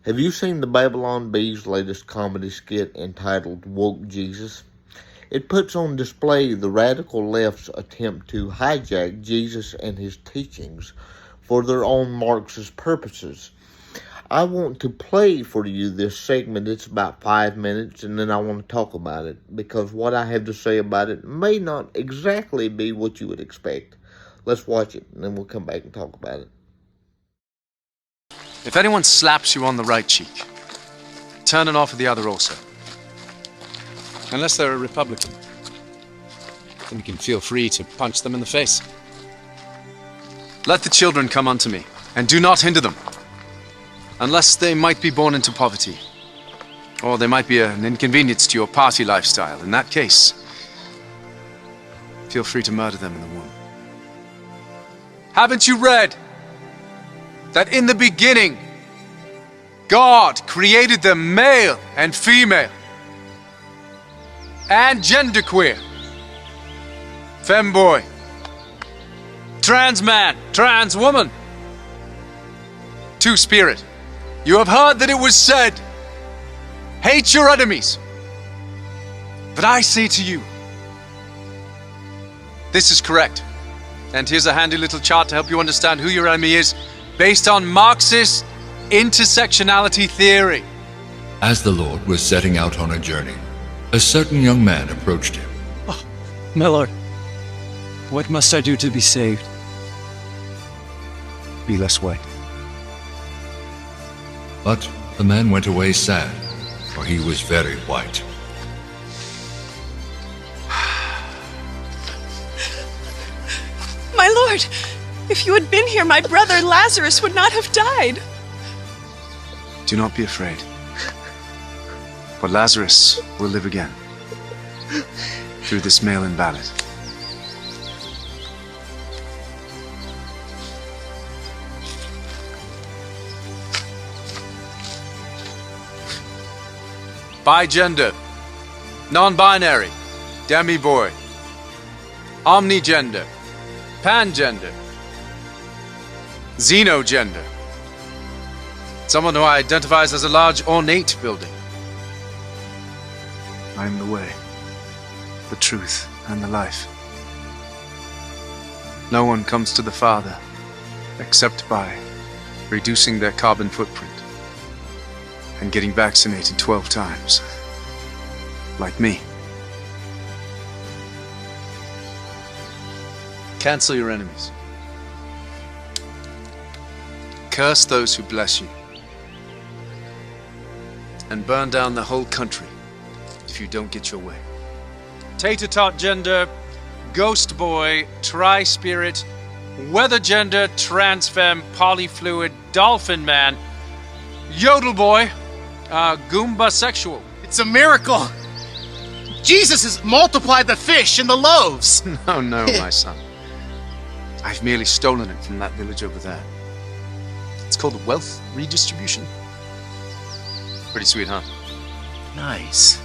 Have you seen the Babylon Bee's latest comedy skit entitled Woke Jesus? It puts on display the radical left's attempt to hijack Jesus and his teachings for their own Marxist purposes. I want to play for you this segment. It's about 5 minutes, and then I want to talk about it, because what I have to say about it may not exactly be what you would expect. Let's watch it, and then we'll come back and talk about it. If anyone slaps you on the right cheek, turn it off with the other also. Unless they're a Republican. Then you can feel free to punch them in the face. Let the children come unto me, and do not hinder them, unless they might be born into poverty, or they might be an inconvenience to your party lifestyle. In that case, feel free to murder them in the womb. Haven't you read that in the beginning, God created them male and female, and genderqueer, femboy, trans man, trans woman, two-spirit? You have heard that it was said, hate your enemies. But I say to you, this is correct. And here's a handy little chart to help you understand who your enemy is, based on Marxist intersectionality theory. As the Lord was setting out on a journey, a certain young man approached him. Oh, my Lord, what must I do to be saved? Be less white. But the man went away sad, for he was very white. My Lord, if you had been here, my brother Lazarus would not have died. Do not be afraid, for Lazarus will live again through this mail-in ballot. Bigender, non-binary, demi-boy, omnigender, pangender, xenogender, someone who identifies as a large ornate building. I am the way, the truth, and the life. No one comes to the Father except by reducing their carbon footprint and getting vaccinated 12 times, like me. Cancel your enemies. Curse those who bless you. And burn down the whole country if you don't get your way. Tater-tot gender, ghost boy, tri-spirit, weather gender, transfemme, polyfluid, dolphin man, yodel boy, Goomba sexual. It's a miracle! Jesus has multiplied the fish and the loaves! No, my son. I've merely stolen it from that village over there. It's called wealth redistribution. Pretty sweet, huh? Nice.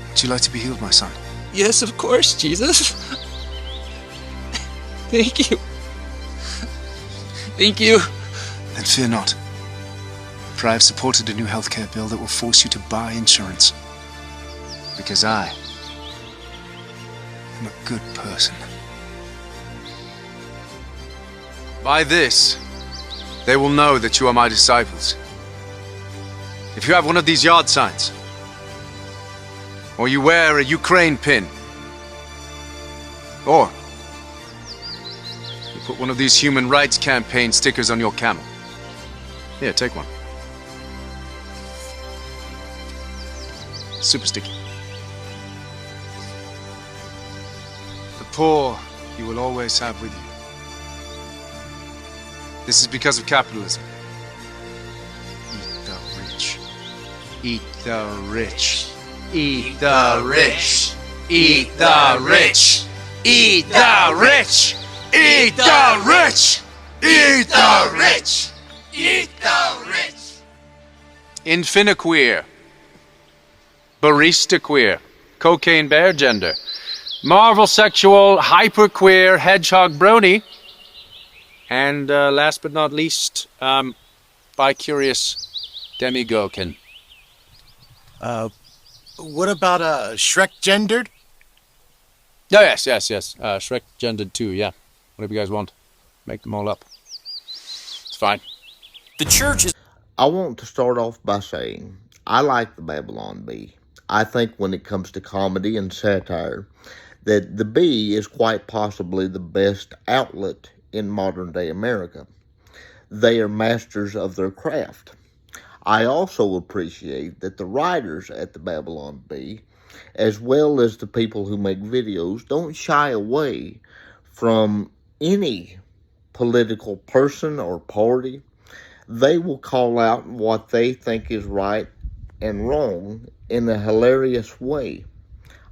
Would you like to be healed, my son? Yes, of course, Jesus. Thank you. Thank you. Then fear not, for I have supported a new healthcare bill that will force you to buy insurance. Because I am a good person. By this, they will know that you are my disciples. If you have one of these yard signs, or you wear a Ukraine pin, or you put one of these human rights campaign stickers on your camel. Here, take one. Super sticky. The poor you will always have with you. This is because of capitalism. Eat the rich. Eat the rich. Eat the rich. Eat the rich. Eat the rich. Eat the rich. Eat the rich. Eat the rich. Infiniqueer. Barista queer. Cocaine bear gender. Marvel sexual. Hyperqueer. Hedgehog brony. And last but not least, bi-curious demi-gherkin. What about Shrek gendered? Oh, yes. Shrek gendered too, yeah. Whatever you guys want. Make them all up. It's fine. The church is... I want to start off by saying I like the Babylon Bee. I think when it comes to comedy and satire, that the Bee is quite possibly the best outlet in modern-day America. They are masters of their craft. I also appreciate that the writers at the Babylon Bee, as well as the people who make videos, don't shy away from any political person or party. They will call out what they think is right and wrong in a hilarious way.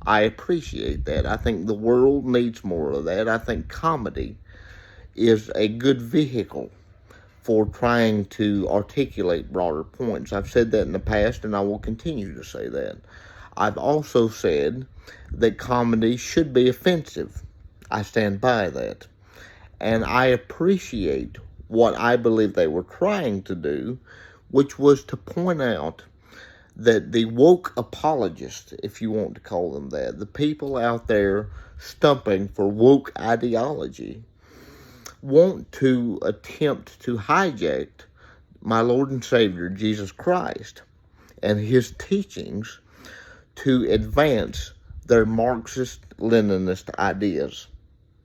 I appreciate that. I think the world needs more of that. I think comedy is a good vehicle for trying to articulate broader points. I've said that in the past, and I will continue to say that. I've also said that comedy should be offensive. I stand by that. And I appreciate what I believe they were trying to do, which was to point out that the woke apologists, if you want to call them that, the people out there stumping for woke ideology, want to attempt to hijack my Lord and Savior, Jesus Christ, and his teachings to advance their Marxist-Leninist ideas.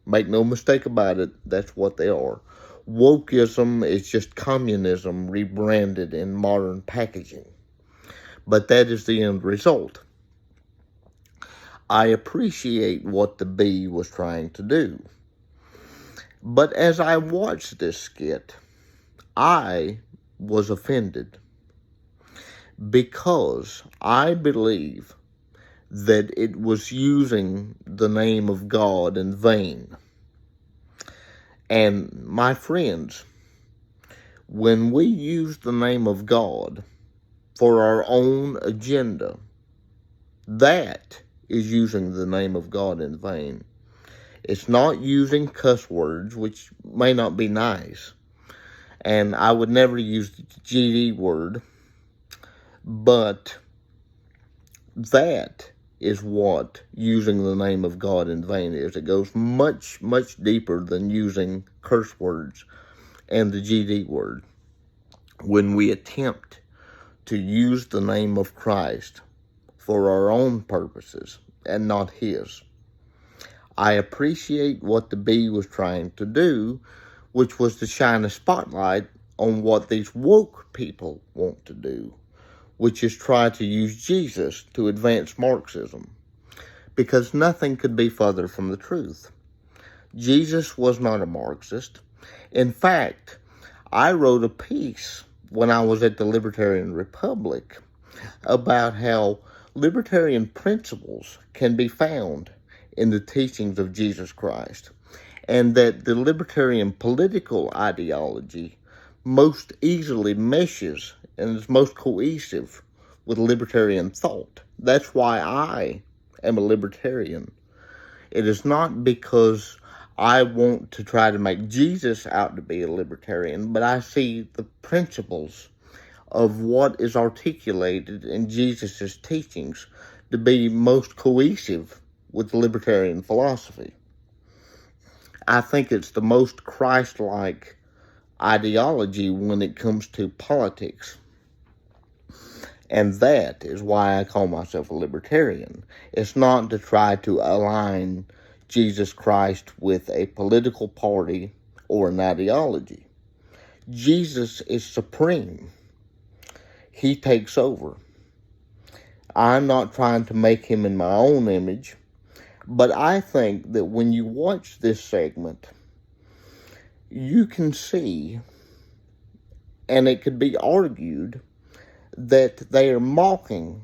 Make no mistake about it, that's what they are. Wokeism is just communism rebranded in modern packaging. But that is the end result. I appreciate what the Bee was trying to do. But as I watched this skit, I was offended because I believe that it was using the name of God in vain. And my friends, when we use the name of God for our own agenda, that is using the name of God in vain. It's not using cuss words, which may not be nice. And I would never use the GD word. But that is what using the name of God in vain is. It goes much, much deeper than using curse words and the GD word. When we attempt to use the name of Christ for our own purposes and not his. I appreciate what the Bee was trying to do, which was to shine a spotlight on what these woke people want to do, which is try to use Jesus to advance Marxism, because nothing could be further from the truth. Jesus was not a Marxist. In fact, I wrote a piece when I was at the Libertarian Republic about how libertarian principles can be found in the teachings of Jesus Christ, and that the libertarian political ideology most easily meshes and is most cohesive with libertarian thought. That's why I am a libertarian. It is not because I want to try to make Jesus out to be a libertarian, but I see the principles of what is articulated in Jesus' teachings to be most cohesive with libertarian philosophy. I think it's the most Christ-like ideology when it comes to politics. And that is why I call myself a libertarian. It's not to try to align Jesus Christ with a political party or an ideology. Jesus is supreme. He takes over. I'm not trying to make him in my own image, but I think that when you watch this segment, you can see, and it could be argued, that they are mocking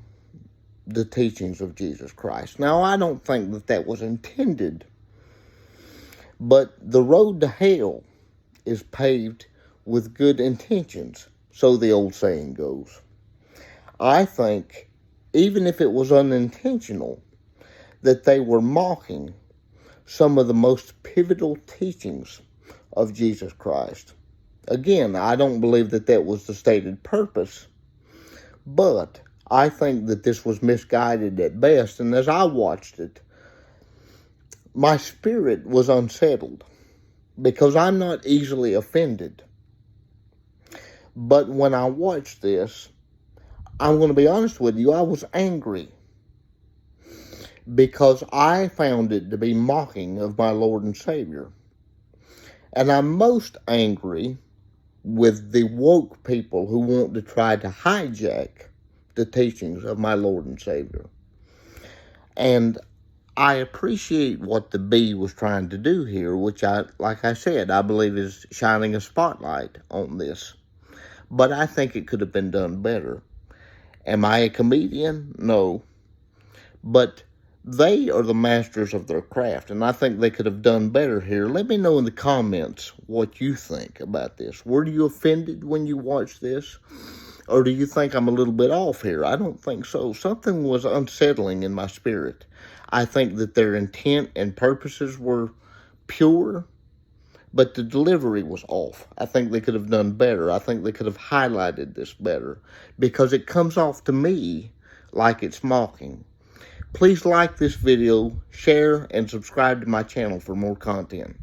the teachings of Jesus Christ. Now, I don't think that that was intended, but the road to hell is paved with good intentions, so the old saying goes. I think, even if it was unintentional, that they were mocking some of the most pivotal teachings of Jesus Christ. Again, I don't believe that that was the stated purpose, but I think that this was misguided at best, and as I watched it, my spirit was unsettled because I'm not easily offended. But when I watched this, I'm going to be honest with you, I was angry because I found it to be mocking of my Lord and Savior. And I'm most angry with the woke people who want to try to hijack the teachings of my Lord and Savior. And I appreciate what the bee was trying to do here, which like I said, I believe is shining a spotlight on this. But I think it could have been done better. Am I a comedian? No. But they are the masters of their craft, and I think they could have done better here. Let me know in the comments what you think about this. Were you offended when you watched this? Or do you think I'm a little bit off here? I don't think so. Something was unsettling in my spirit. I think that their intent and purposes were pure, but the delivery was off. I think they could have done better. I think they could have highlighted this better because it comes off to me like it's mocking. Please like this video, share, and subscribe to my channel for more content.